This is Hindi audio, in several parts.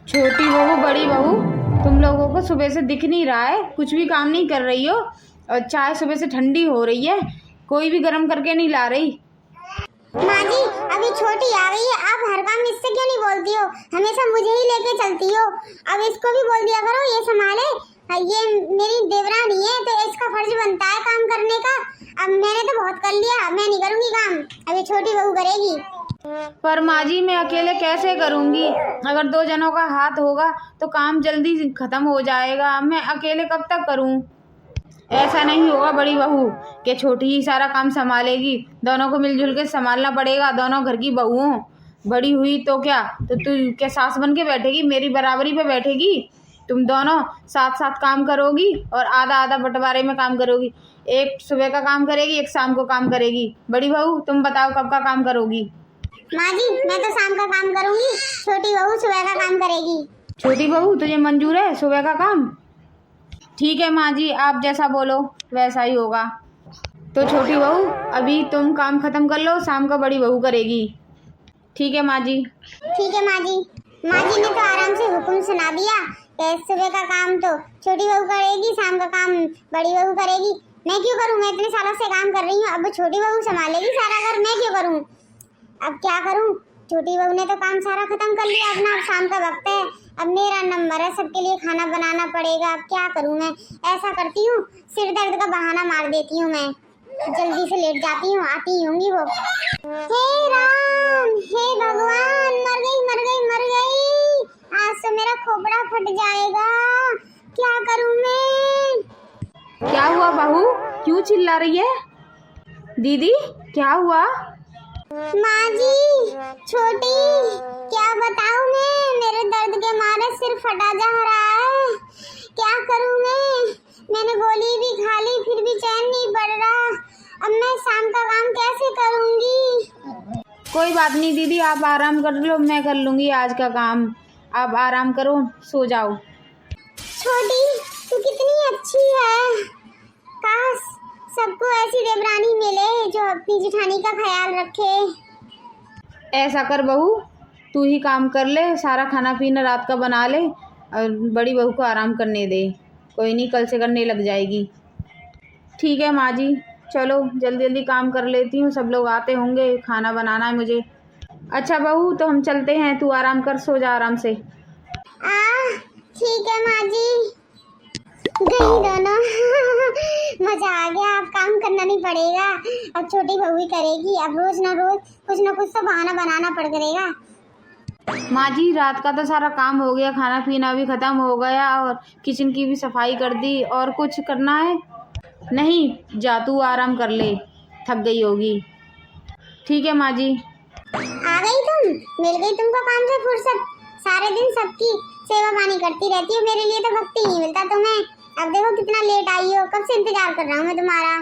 छोटी बहू बड़ी बहू, तुम लोगों को सुबह से दिख नहीं रहा है, कुछ भी काम नहीं कर रही हो। और चाय सुबह से ठंडी हो रही है, कोई भी गर्म करके नहीं ला रही। माँ जी, अभी छोटी आ गई है, आप हर काम इससे क्यों नहीं बोलती हो? हमेशा मुझे ही लेके चलती हो। अब इसको भी बोल दिया करो ये संभाले। ये मेरी देवरानी है तो इसका फर्ज बनता है काम करने का। अब मैंने तो बहुत कर लिया, मैं नहीं करूँगी काम, अभी छोटी बहू करेगी। पर माँ जी, मैं अकेले कैसे करूँगी? अगर 2 जनों का हाथ होगा तो काम जल्दी खत्म हो जाएगा। मैं अकेले कब तक करूँ? ऐसा नहीं होगा बड़ी बहू कि छोटी ही सारा काम संभालेगी। दोनों को मिलजुल के संभालना पड़ेगा, दोनों घर की बहुओं। बड़ी हुई तो क्या, तो तू क्या सास बन के बैठेगी, मेरी बराबरी पे बैठेगी? तुम दोनों साथ साथ काम करोगी और आधा आधा बंटवारे में काम करोगी। एक सुबह का काम करेगी, एक शाम को काम करेगी। बड़ी बहू, तुम बताओ कब का काम करोगी? माँ जी, मैं तो शाम का काम करूँगी, छोटी बहू सुबह का काम करेगी। छोटी बहू, तुझे मंजूर है सुबह का काम? ठीक है माँ जी, आप जैसा बोलो वैसा ही होगा। तो छोटी बहू, अभी तुम काम खत्म कर लो, शाम का बड़ी बहू करेगी। ठीक है माँ जी। ठीक है माँ जी। माँ जी ने तो आराम से हुक्म सुना दिया कि सुबह का काम तो छोटी बहू करेगी, शाम का काम बड़ी बहू करेगी। मैं क्यों करूँ? मैं इतने सालों से काम कर रही हूँ, अब छोटी बहू संभालेगी सारा घर, मैं क्यों करूँ? अब क्या करूँ? छोटी बहू ने तो काम सारा खत्म कर लिया, अपना शाम का वक्त है, अब मेरा नंबर है, सबके लिए खाना बनाना पड़ेगा। अब क्या करूँ मैं? ऐसा करती हूँ, सिर दर्द का बहाना मार देती हूँ, मैं जल्दी से लेट जाती हूँ, आती होंगी वो। हे राम, हे भगवान, मर गई मर गई मर गई, आज तो मेरा खोपड़ा फट जाएगा। क्या करूँ मैं? क्या हुआ बहू, क्यों चिल्ला रही है? दीदी, क्या हुआ? माँ जी, छोटी, क्या बताऊँ मैं, मेरे दर्द के मारे सिर फटा जा रहा है। क्या करूँ मैं? मैंने गोली भी खा ली, फिर भी चैन नहीं पड़ रहा। अब मैं शाम का काम कैसे करूँगी? कोई बात नहीं दीदी, आप आराम कर लो, मैं कर लूँगी आज का काम। आप आराम करो, सो जाओ। छोटी, तू कितनी अच्छी है, काश सबको ऐसी देवरानी मिले जो अपनी जेठानी का ख्याल रखे। ऐसा कर बहू, तू ही काम कर ले, सारा खाना पीना रात का बना ले और बड़ी बहू को आराम करने दे। कोई नहीं, कल से करने लग जाएगी। ठीक है माँ जी, चलो जल्दी जल्दी काम कर लेती हूँ, सब लोग आते होंगे, खाना बनाना है मुझे। अच्छा बहू, तो हम चलते हैं, तू आराम कर, सो जा आराम से। ठीक है माँ जी। गई दोनों। मजा आ गया, अब काम करना नहीं पड़ेगा, अब छोटी बहू ही करेगी। अब रोज ना कुछ तो बहाना बनाना पड़ करेगा। माँ जी, रात का तो सारा काम हो गया, खाना पीना भी ख़त्म हो गया और किचन की भी सफाई कर दी। और कुछ करना है? नहीं, जा तू आराम कर ले, थक गई होगी। ठीक है माँ जी। आ गई तुम, मिल गई तुमको काम से फुर्सत। सारे दिन सबकी सेवा पानी करती रहती हो, मेरे लिए तो वक्त ही नहीं मिलता तुम्हें। अब देखो कितना लेट आई हो, कब से इंतजार कर रहा हूँ मैं तुम्हारा।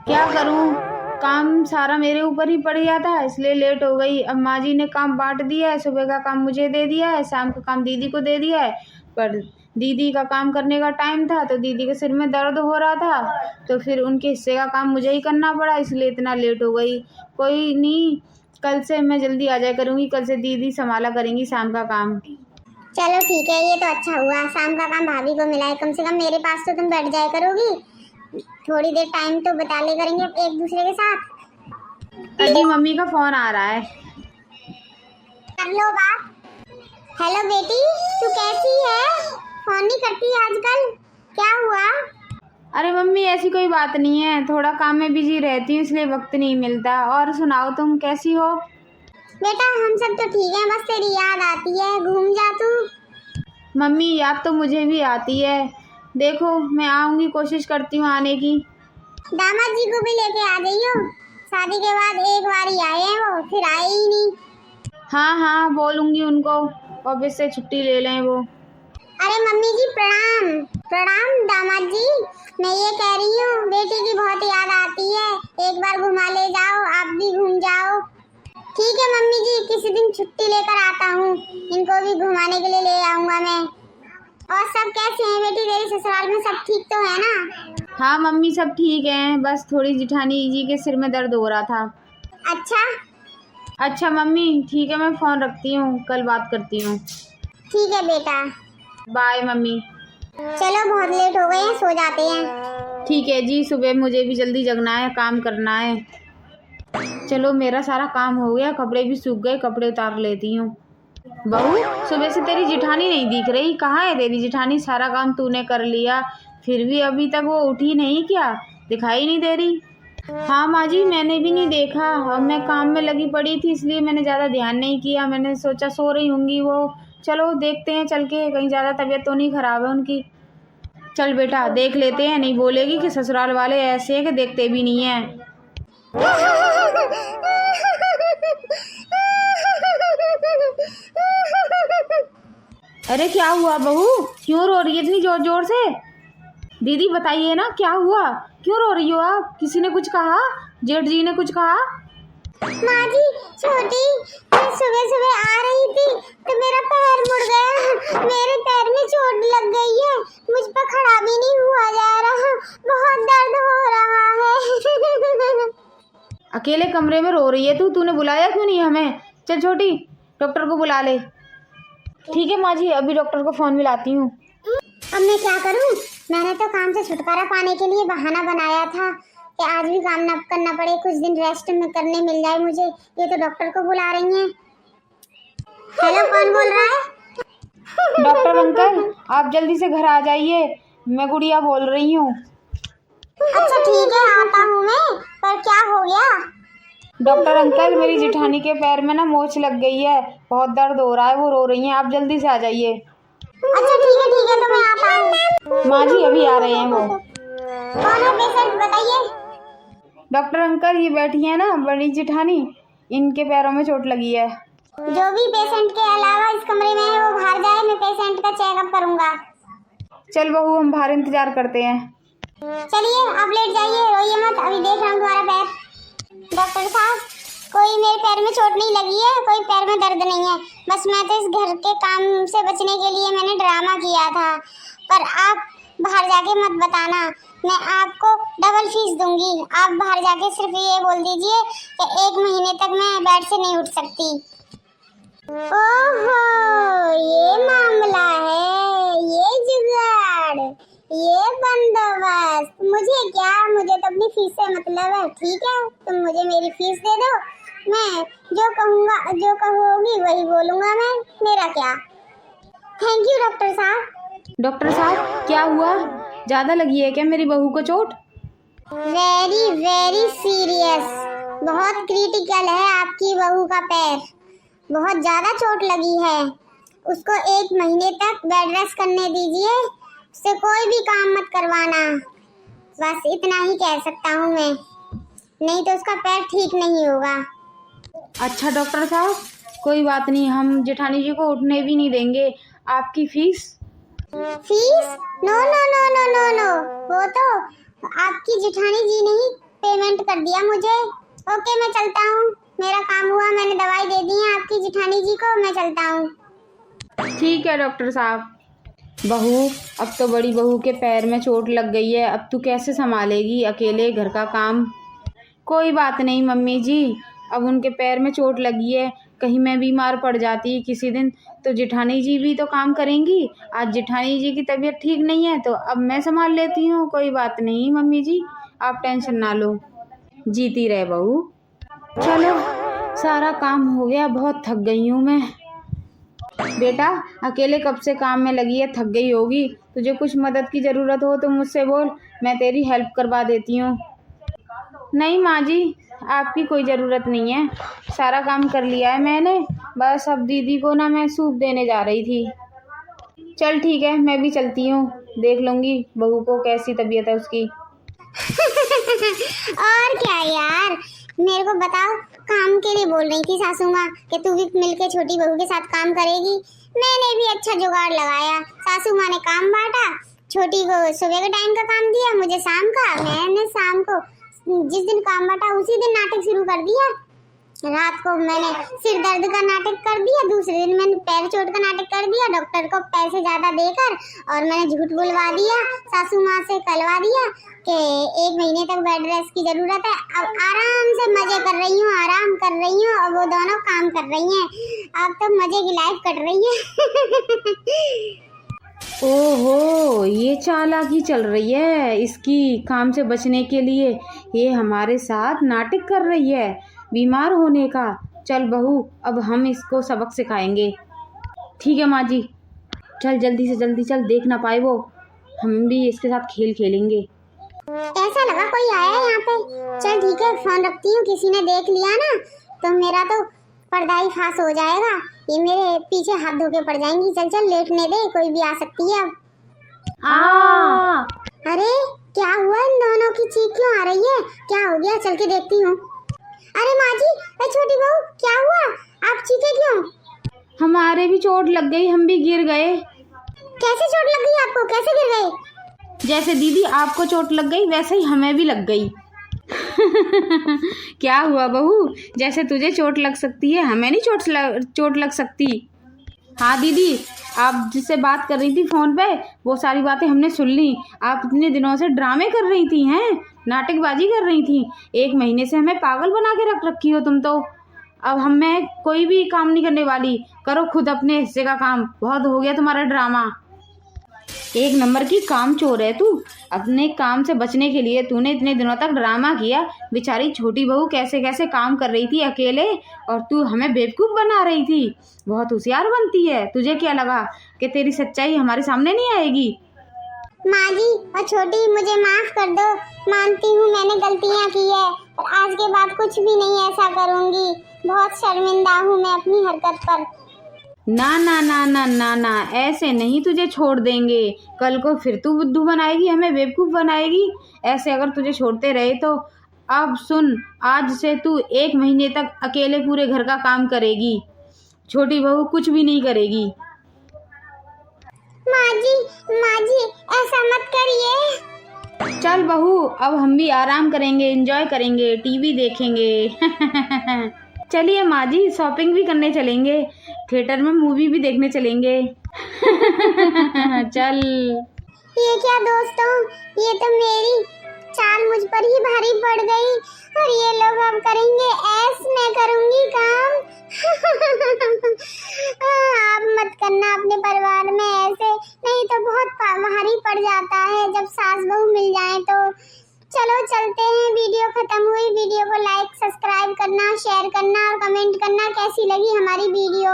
क्या करूँ, काम सारा मेरे ऊपर ही पड़ गया था, इसलिए लेट हो गई। अब माँ जी ने काम बांट दिया है, सुबह का काम मुझे दे दिया है, शाम का काम दीदी को दे दिया है। पर दीदी का काम करने का टाइम था तो दीदी के सिर में दर्द हो रहा था, तो फिर उनके हिस्से का काम मुझे ही करना पड़ा, इसलिए इतना लेट हो गई। कोई नहीं, कल से मैं जल्दी आ जाया करूँगी, कल से दीदी संभाला करेंगी शाम का काम। चलो ठीक है, ये तो अच्छा हुआ, शाम का काम भाभी को मिला है। कम से कम मेरे पास तो तुम बैठ जाया करोगी, थोड़ी देर टाइम तो बता ले करेंगे एक दूसरे के साथ। अजी, मम्मी का फोन आ रहा है, कर लो बात। हेलो बेटी, तू कैसी है? फोन नहीं करती आजकल, क्या हुआ? अरे मम्मी, ऐसी कोई बात नहीं है, थोड़ा काम में बिजी रहती हूँ इसलिए वक्त नहीं मिलता। और सुनाओ, तुम कैसी हो? बेटा हम सब तो ठीक है, बस तेरी याद आती है, घूम जा तू। मम्मी, याद तो मुझे भी आती है, देखो मैं आऊँगी, कोशिश करती हूँ आने की। दामाद जी को भी लेके आ जाइयो, शादी के बाद एक बार ही आए हैं वो, फिर आए ही नहीं। हाँ हाँ, बोलूँगी उनको, ऑफिस से छुट्टी ले लें वो। अरे मम्मी जी प्रणाम। प्रणाम दामाद जी, मैं ये कह रही हूँ बेटी की बहुत याद आती है, एक बार घुमा ले जाओ, आप भी घूम जाओ। ठीक है मम्मी जी, किसी दिन छुट्टी लेकर आता हूँ, इनको भी घुमाने के लिए ले आऊँगा मैं। और सब कैसे हैं बेटी, तेरे ससुराल में सब ठीक तो है ना? हाँ मम्मी, सब ठीक है, बस थोड़ी जिठानी जी के सिर में दर्द हो रहा था। अच्छा अच्छा मम्मी, ठीक है, मैं फ़ोन रखती हूँ, कल बात करती हूँ। ठीक है बेटा। Bye mummy. चलो बहुत लेट हो गए हैं, सो जाते हैं। ठीक है जी, सुबह मुझे भी जल्दी जगना है, काम करना है। चलो मेरा सारा काम हो गया, कपड़े भी सूख गए, कपड़े उतार लेती हूँ। बहू, सुबह से तेरी जिठानी नहीं दिख रही, कहाँ है तेरी जिठानी? सारा काम तूने कर लिया, फिर भी अभी तक वो उठी नहीं क्या? दिखाई नहीं दे रही। हाँ माँ जी, मैंने भी नहीं देखा, अब मैं काम में लगी पड़ी थी इसलिए मैंने ज़्यादा ध्यान नहीं किया, मैंने सोचा सो रही होंगी वो। चलो देखते हैं चल के, कहीं ज़्यादा तबीयत तो नहीं ख़राब है उनकी। चल बेटा देख लेते हैं, नहीं बोलेगी कि ससुराल वाले ऐसे हैं कि देखते भी नहीं हैं। अरे क्या हुआ बहू, क्यों रो रही है इतनी जोर जोर से? दीदी बताइए ना क्या हुआ, क्यों रो रही हो आप? किसी ने कुछ कहा? जेठ जी ने कुछ कहा? माँ जी, छोटी, मैं सुबह सुबह आ रही थी तो मेरा पैर मुड़ गया, मेरे पैर में चोट लग गई है, मुझ पर खड़ा भी नहीं हुआ जा रहा, बहुत दर्द हो रहा है। अकेले कमरे में रो रही है तूने बुलाया क्यों नहीं हमें? चल छोटी, डॉक्टर को बुला ले। ठीक है माँ जी, अभी डॉक्टर को फोन मिलाती हूँ। अब मैं क्या करूँ? मैंने तो काम से छुटकारा पाने के लिए बहाना बनाया था कि आज भी काम न करना पड़े, कुछ दिन रेस्ट में करने मिल जाए मुझे। ये तो डॉक्टर को बुला रही हैं। हेलो, कौन बोल रहा है? डॉक्टर अंकल, आप जल्दी से घर आ जाइए, मैं गुड़िया बोल रही हूँ। अच्छा ठीक है, आता हूँ मैं, पर क्या हो गया? डॉक्टर अंकल, मेरी जेठानी के पैर में ना मोच लग गई है, बहुत दर्द हो रहा है, वो रो रही हैं, आप जल्दी से आ जाइए। अच्छा ठीक है, तो मैं आता हूँ। माँ जी अभी आ रहे हैं वो। कौन है पेशेंट, बताइए। डॉक्टर अंकल, ये बैठी है ना बड़ी जेठानी, इनके पैरों में चोट लगी है। जो भी पेशेंट के अलावा इस कमरे में है वो बाहर जाए, मैं पेशेंट का चेकअप करूंगा। चल बहू, हम बाहर इंतजार करते हैं। चलिए आप लेट जाइए, रोइए मत, अभी देख रहा हूँ तुम्हारा पैर। डॉक्टर साहब, कोई मेरे पैर में चोट नहीं लगी है, कोई पैर में दर्द नहीं है, बस मैं तो इस घर के काम से बचने के लिए मैंने ड्रामा किया था। पर आप बाहर जाके मत बताना, मैं आपको डबल फीस दूंगी। आप बाहर जाके सिर्फ ये बोल दीजिए कि 1 महीने तक मैं बेड से नहीं उठ सकती। ओहो, ये मामला है, ये जुगाड़, ये बंदोबस्त। मुझे क्या, मुझे तो अपनी फीस से मतलब है। ठीक है, तुम मुझे मेरी फीस दे दो, मैं जो कहूँगा, जो कहोगी वही बोलूँगा मैं, मेरा क्या। थैंक यू डॉक्टर साहब। डॉक्टर साहब क्या हुआ, ज़्यादा लगी है क्या मेरी बहू को चोट? वेरी वेरी सीरियस, बहुत क्रिटिकल है आपकी बहू का पैर, बहुत ज़्यादा चोट लगी है। उसको 1 महीने तक बेड रेस्ट करने दीजिए, उससे कोई भी काम मत करवाना, बस इतना ही कह सकता हूँ मैं, नहीं तो उसका पैर ठीक नहीं होगा। अच्छा डॉक्टर साहब, कोई बात नहीं, हम जेठानी जी को उठने भी नहीं देंगे। आपकी fees? Fees? No no no no no no, वो तो आपकी जेठानी जी ने ही पेमेंट कर दिया मुझे। ओके, मैं चलता हूँ, मेरा काम हुआ, मैंने दवाई दे दी है आपकी जेठानी जी को, मैं चलता हूँ। ठीक है डॉक्टर साहब। बहू, अब तो बड़ी बहू के पैर में चोट लग गई है, अब तू कैसे संभालेगी अकेले घर का काम? कोई बात नहीं मम्मी जी, अब उनके पैर में चोट लगी है, कहीं मैं बीमार पड़ जाती किसी दिन तो जेठानी जी भी तो काम करेंगी। आज जेठानी जी की तबीयत ठीक नहीं है तो अब मैं संभाल लेती हूँ। कोई बात नहीं मम्मी जी, आप टेंशन ना लो, जीती रहे बहू। चलो सारा काम हो गया, बहुत थक गई हूँ मैं। बेटा अकेले कब से काम में लगी है, थक गई होगी, तुझे कुछ मदद की ज़रूरत हो तो मुझसे बोल, मैं तेरी हेल्प करवा देती हूँ। नहीं माँ जी, आपकी कोई ज़रूरत नहीं है, सारा काम कर लिया है मैंने, बस अब दीदी को ना मैं सूप देने जा रही थी। चल ठीक है, मैं भी चलती हूँ, देख लूँगी बहू को कैसी तबीयत है उसकी। और क्या यार, मेरे को बताओ, काम के लिए बोल रही थी सासू माँ कि तू भी मिलके छोटी बहू के साथ काम करेगी। मैंने भी अच्छा जुगाड़ लगाया, सासू माँ ने काम बांटा, छोटी को सुबह के टाइम का काम दिया, मुझे शाम का, मैंने शाम को जिस दिन काम बांटा उसी दिन नाटक शुरू कर दिया। रात को मैंने सिर दर्द का नाटक कर दिया, दूसरे दिन मैंने पैर चोट का नाटक कर दिया, डॉक्टर को पैसे ज्यादा देकर, और मैंने झूठ बुलवा दिया, सासू माँ से कहलवा दिया कि 1 महीने तक बेड रेस्ट की जरूरत है। अब आराम से मजे कर रही हूँ, आराम कर रही हूँ, और वो दोनों काम कर रही हैं। अब तो मजे की लाइफ कट रही है। ओहो, ये चालाकी चल रही है इसकी काम से बचने के लिए। ये हमारे साथ नाटक कर रही है बीमार होने का। चल बहू, अब हम इसको सबक सिखाएंगे। ठीक है माँ जी, चल जल्दी से जल्दी चल, देख ना पाए वो, हम भी इसके साथ खेल खेलेंगे। ऐसा लगा कोई आया है यहाँ पे। चल ठीक है, फोन रखती हूँ, किसी ने देख लिया ना तो मेरा तो पर्दा ही फांस हो जाएगा, ये मेरे पीछे हाथ धोके पड़ जाएंगी। चल चल, लेटने दे, कोई भी आ सकती है अब। अरे क्या हुआ, इन दोनों की चीख क्यों आ रही है, क्या हो गया, चल के देखती हूँ। अरे माँ जी, छोटी बहू, क्या हुआ, आप चीखे क्यों? हमारे भी चोट लग गई, हम भी गिर गए। कैसे चोट लग गई आपको, कैसे गिर गए? जैसे दीदी आपको चोट लग गई वैसे ही हमें भी लग गई। क्या हुआ बहू, जैसे तुझे चोट लग सकती है हमें नहीं चोट लग सकती। हाँ दीदी, आप जिससे बात कर रही थी फ़ोन पे वो सारी बातें हमने सुन ली। आप इतने दिनों से ड्रामे कर रही थी, हैं, नाटकबाजी कर रही थी। 1 महीने से हमें पागल बना के रख रखी हो तुम तो। अब मैं कोई भी काम नहीं करने वाली, करो खुद अपने हिस्से का काम, बहुत हो गया तुम्हारा ड्रामा। 1 नंबर की काम चोर है तू। अपने काम से बचने के लिए तूने इतने दिनों तक ड्रामा किया। बेचारी छोटी बहू कैसे कैसे काम कर रही थी अकेले, और तू हमें बेवकूफ़ बना रही थी। बहुत होशियार बनती है, तुझे क्या लगा कि तेरी सच्चाई हमारे सामने नहीं आएगी? माँ जी और छोटी, मुझे माफ कर दो, मानती हूँ मैंने गलतियाँ की है, पर आज के बाद कुछ भी नहीं ऐसा करूँगी। बहुत शर्मिंदा हूँ मैं अपनी हरकत पर। ना ना ना ना ना ना, ऐसे नहीं तुझे छोड़ देंगे। कल को फिर तू बुद्धू बनाएगी, हमें बेवकूफ़ बनाएगी। ऐसे अगर तुझे छोड़ते रहे तो अब सुन, आज से तू 1 महीने तक अकेले पूरे घर का काम करेगी। छोटी बहू कुछ भी नहीं करेगी। माँ जी ऐसा मत करिए। चल बहू, अब हम भी आराम करेंगे, एंजॉय करेंगे, टीवी देखेंगे। चलिए माँ जी, शॉपिंग भी करने चलेंगे, थिएटर में मूवी भी देखने चलेंगे। चल। ये क्या दोस्तों, ये तो मेरी चाल मुझ पर ही भारी पड़ गई, और ये लोग अब करेंगे ऐस, मैं करूँगी काम। आप मत करना अपने परिवार में ऐसे, नहीं तो बहुत भारी पड़ जाता है जब सास बहू मिल जाए तो। चलो चलते हैं, वीडियो खत्म हुई। वीडियो को लाइक सब्सक्राइब करना, शेयर करना और कमेंट करना कैसी लगी हमारी वीडियो।